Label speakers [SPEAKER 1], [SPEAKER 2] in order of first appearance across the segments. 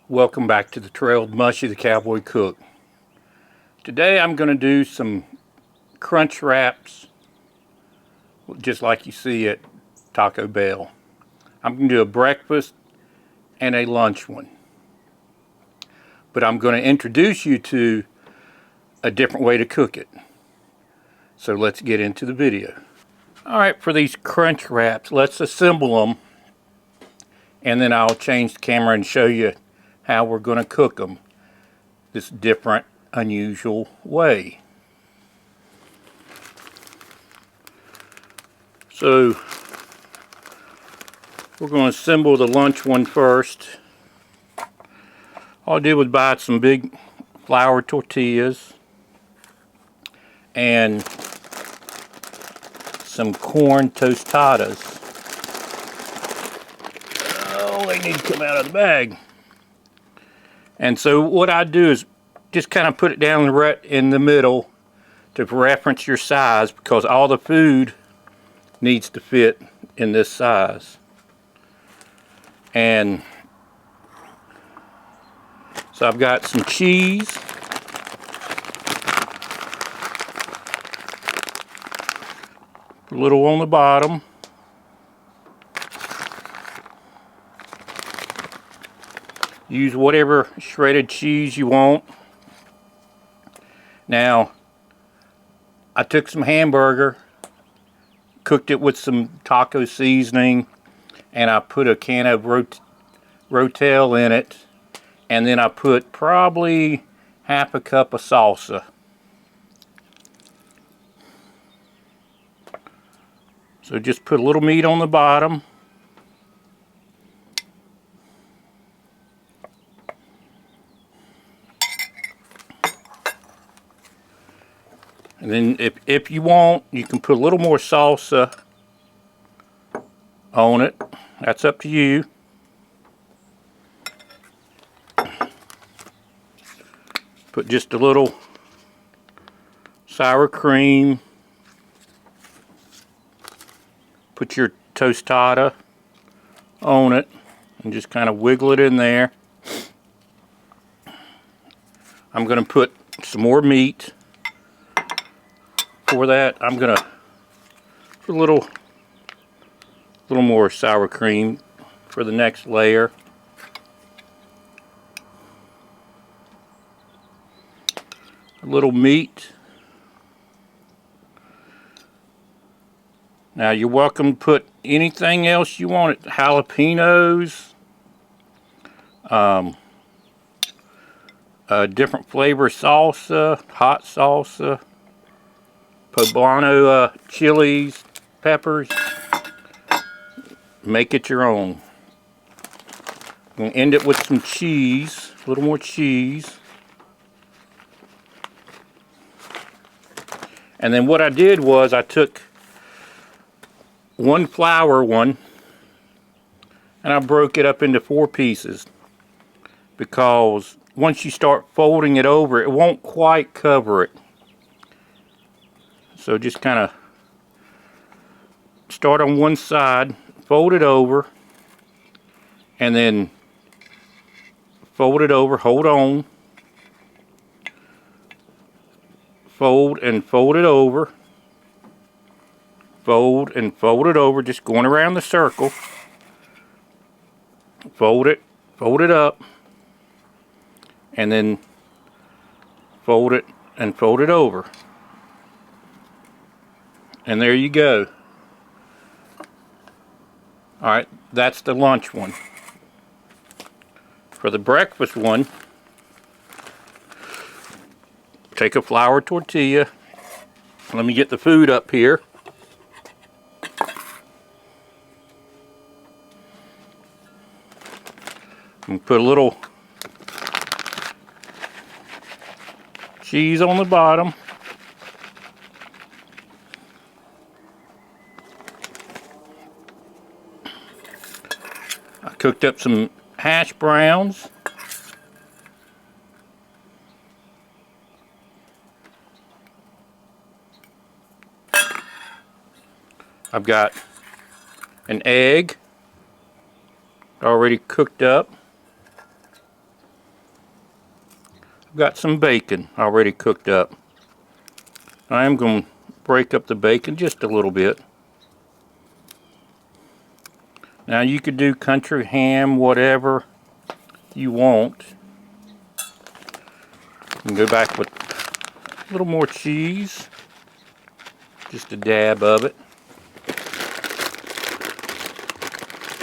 [SPEAKER 1] Welcome back to the trail of Mushy the Cowboy Cook. Today I'm going to do some crunch wraps just like you see at Taco Bell. I'm going to do a breakfast and a lunch one. But I'm going to introduce you to a different way to cook it. So let's get into the video. Alright, for these crunch wraps, let's assemble them and then I'll change the camera and show you how we're going to cook them this different, unusual way. So we're going to assemble the lunch one first. All I did was buy some big flour tortillas and some corn tostadas. Oh, they need to come out of the bag. And so what I do is just kind of put it down right in the middle to reference your size, because all the food needs to fit in this size. And so I've got some cheese. A little on the bottom. Use whatever shredded cheese you want. Now, I took some hamburger, cooked it with some taco seasoning, and I put a can of Rotel in it, and then I put probably half a cup of salsa. So just put a little meat on the bottom. And then if you want, you can put a little more salsa on it. That's up to you. Put just a little sour cream. Put your tostada on it and just kind of wiggle it in there. I'm going to put some more meat. For that, I'm going to put a little more sour cream for the next layer. A little meat. Now you're welcome to put anything else you want. Jalapenos, a different flavor salsa, hot salsa, poblano chilies, peppers. Make it your own. I'm going to end it with some cheese, a little more cheese. And then what I did was I took one flour one and I broke it up into 4 pieces, because once you start folding it over, it won't quite cover it. So just kind of start on one side, fold it over, and then fold it over, hold on, fold and fold it over, fold and fold it over, just going around the circle, fold it up, and then fold it and fold it over. And there you go. Alright, that's the lunch one. For the breakfast one, take a flour tortilla. Let me get the food up here. And put a little cheese on the bottom. I cooked up some hash browns. I've got an egg already cooked up. I've got some bacon already cooked up. I am going to break up the bacon just a little bit. Now you could do country ham, whatever you want. You can go back with a little more cheese, just a dab of it.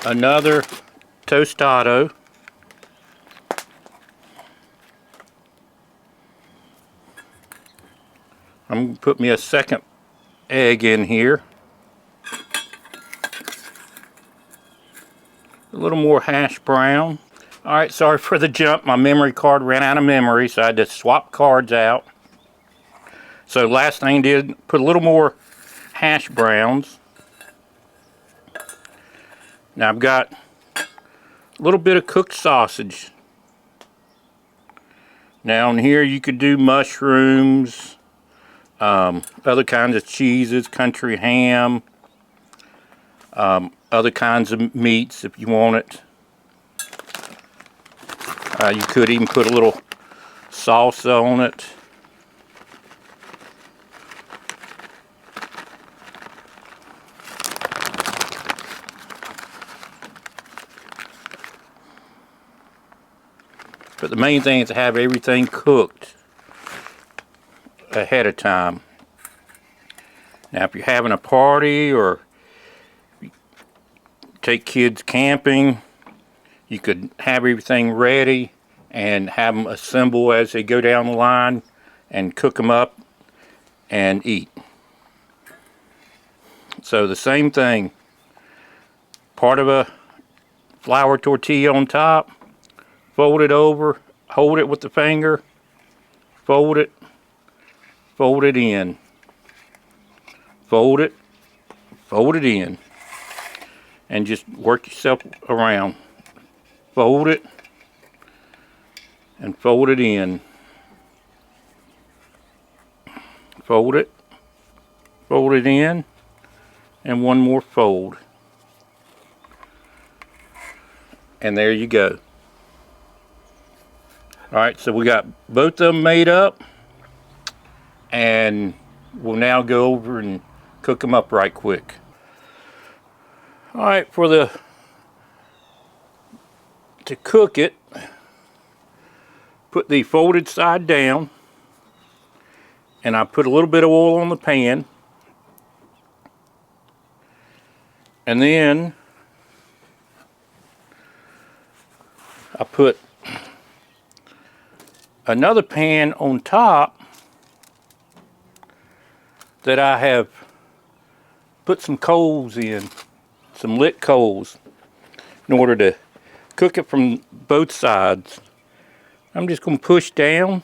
[SPEAKER 1] Another tostado. I'm going to put me a second egg in here. A little more hash brown. Alright, sorry for the jump. My memory card ran out of memory, so I had to swap cards out. So last thing I did, put a little more hash browns. Now I've got a little bit of cooked sausage. Now in here you could do mushrooms, other kinds of cheeses, country ham, other kinds of meats if you want it. You could even put a little salsa on it. But the main thing is to have everything cooked ahead of time. Now if you're having a party or take kids camping, you could have everything ready and have them assemble as they go down the line and cook them up and eat. So the same thing, part of a flour tortilla on top, fold it over, hold it with the finger, fold it in, fold it in, and just work yourself around. Fold it and fold it in. Fold it in, and one more fold. And there you go. Alright, so we got both of them made up, and we'll now go over and cook them up right quick. Alright, to cook it, put the folded side down, and I put a little bit of oil on the pan, and then I put another pan on top that I have put some coals in, some lit coals, in order to cook it from both sides. I'm just going to push down.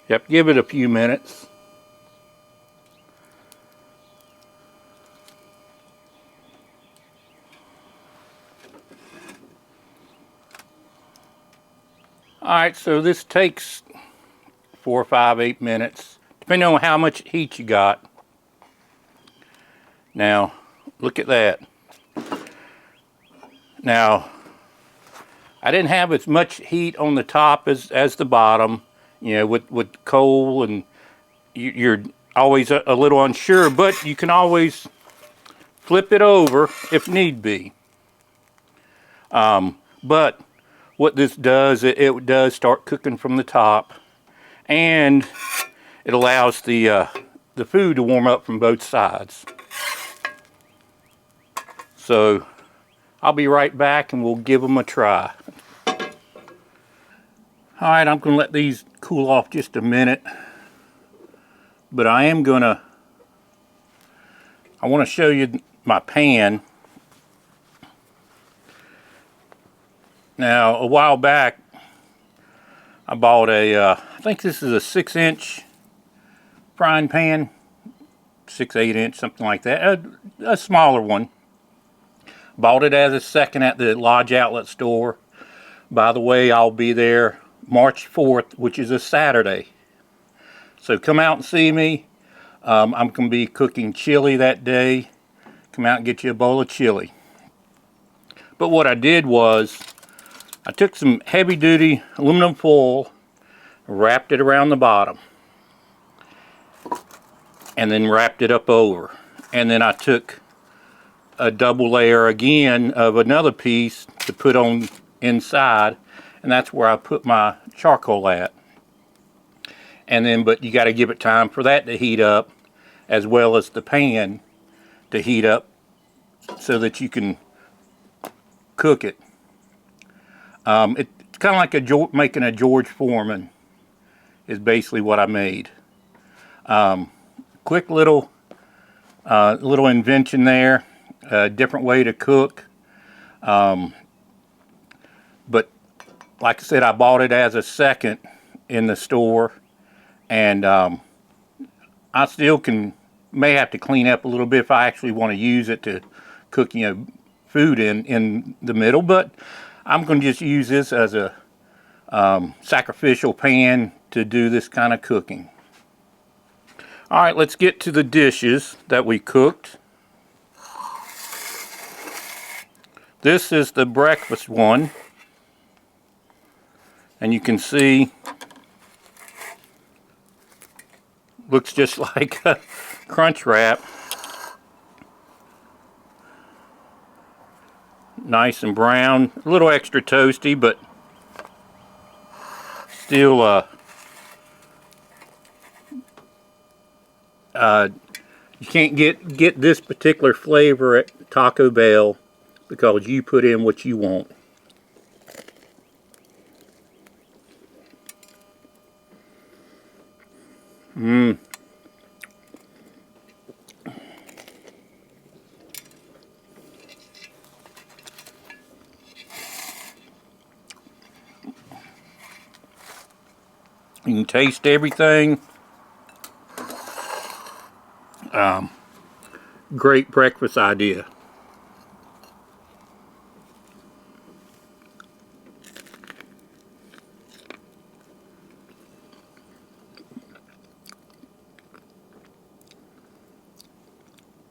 [SPEAKER 1] Yep, give it a few minutes. Alright, so this takes 4, 5, 8 minutes, depending on how much heat you got. Now, look at that. Now, I didn't have as much heat on the top as the bottom. You know, with coal, and you're always a little unsure, but you can always flip it over if need be. But what this does, it does start cooking from the top, and it allows the food to warm up from both sides. So I'll be right back and we'll give them a try. Alright, I'm going to let these cool off just a minute, but I want to show you my pan. Now, a while back, I bought I think this is a 6-inch frying pan, 6, 8-inch, something like that, a smaller one. Bought it as a second at the Lodge Outlet store. By the way, I'll be there March 4th, which is a Saturday. So come out and see me. I'm going to be cooking chili that day. Come out and get you a bowl of chili. But what I did was, I took some heavy duty aluminum foil, wrapped it around the bottom, and then wrapped it up over. And then I took a double layer again of another piece to put on inside, and that's where I put my charcoal at. And then, but you got to give it time for that to heat up, as well as the pan to heat up, so that you can cook it. It's kind of like making a George Foreman is basically what I made. Quick little invention there, a different way to cook. But like I said, I bought it as a second in the store, and I still may have to clean up a little bit if I actually want to use it to cook, food in the middle. But I'm going to just use this as a sacrificial pan to do this kind of cooking. All right, let's get to the dishes that we cooked. This is the breakfast one, and you can see looks just like a crunch wrap. Nice and brown, a little extra toasty, but still you can't get this particular flavor at Taco Bell because you put in what you want. You can taste everything. Great breakfast idea.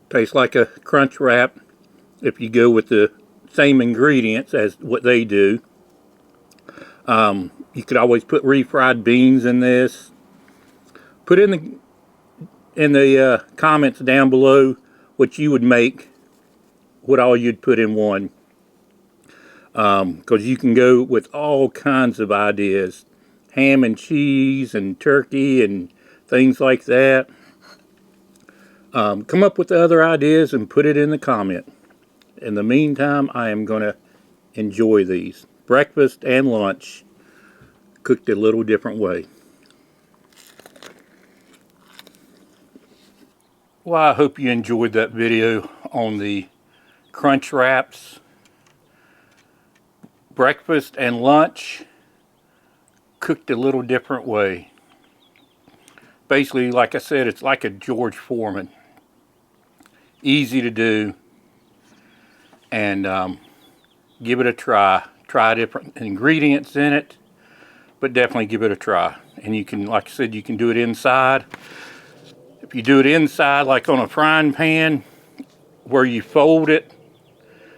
[SPEAKER 1] Tastes like a crunch wrap if you go with the same ingredients as what they do. You could always put refried beans in this. Put in the comments down below what you would make, what all you'd put in one. Because you can go with all kinds of ideas. Ham and cheese and turkey and things like that. Come up with other ideas and put it in the comment. In the meantime, I am going to enjoy these. Breakfast and lunch, cooked a little different way. Well, I hope you enjoyed that video on the crunch wraps. Breakfast and lunch, cooked a little different way. Basically, like I said, it's like a George Foreman. Easy to do, and give it a try. Try different ingredients in it, but definitely give it a try. And you can, like I said, you can do it inside. If you do it inside, like on a frying pan, where you fold it,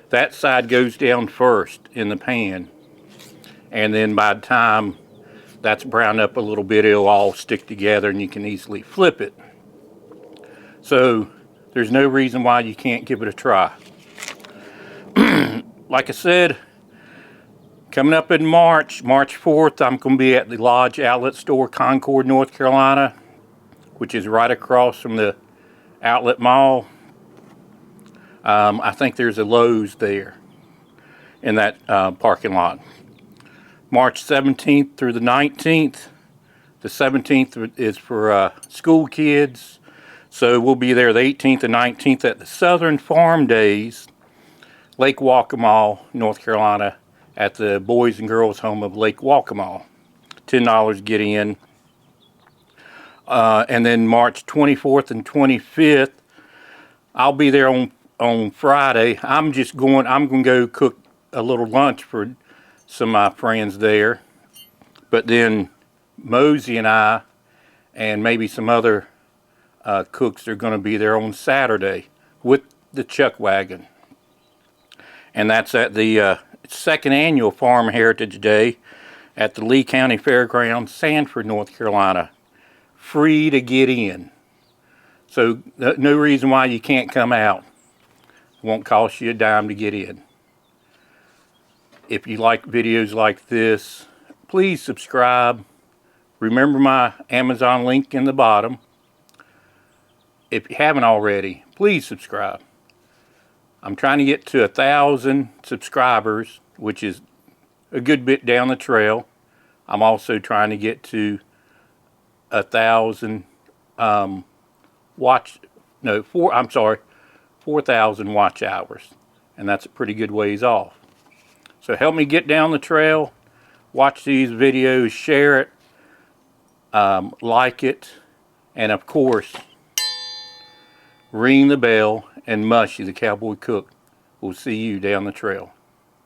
[SPEAKER 1] that side goes down first in the pan. And then by the time that's browned up a little bit, it'll all stick together and you can easily flip it. So there's no reason why you can't give it a try. Like I said, coming up in March 4th, I'm going to be at the Lodge Outlet Store, Concord, North Carolina, which is right across from the Outlet Mall. I think there's a Lowe's there in that parking lot. March 17th through the 19th. The 17th is for school kids. So we'll be there the 18th and 19th at the Southern Farm Days, Lake Waccamaw, North Carolina, at the Boys and Girls Home of Lake Waccamaw. $10 get in. And then March 24th and 25th, I'll be there on Friday. I'm going to go cook a little lunch for some of my friends there. But then Mosey and I, and maybe some other cooks, are going to be there on Saturday with the chuck wagon. And that's at the second annual Farm Heritage Day at the Lee County Fairgrounds, Sanford, North Carolina. Free to get in. So no reason why you can't come out. It won't cost you a dime to get in. If you like videos like this, please subscribe. Remember my Amazon link in the bottom. If you haven't already, please subscribe. I'm trying to get to 1,000 subscribers, which is a good bit down the trail. I'm also trying to get to 4,000 watch hours, and that's a pretty good ways off. So help me get down the trail, watch these videos, share it, like it, and of course, ring the bell, and Mushy the Cowboy Cook will see you down the trail.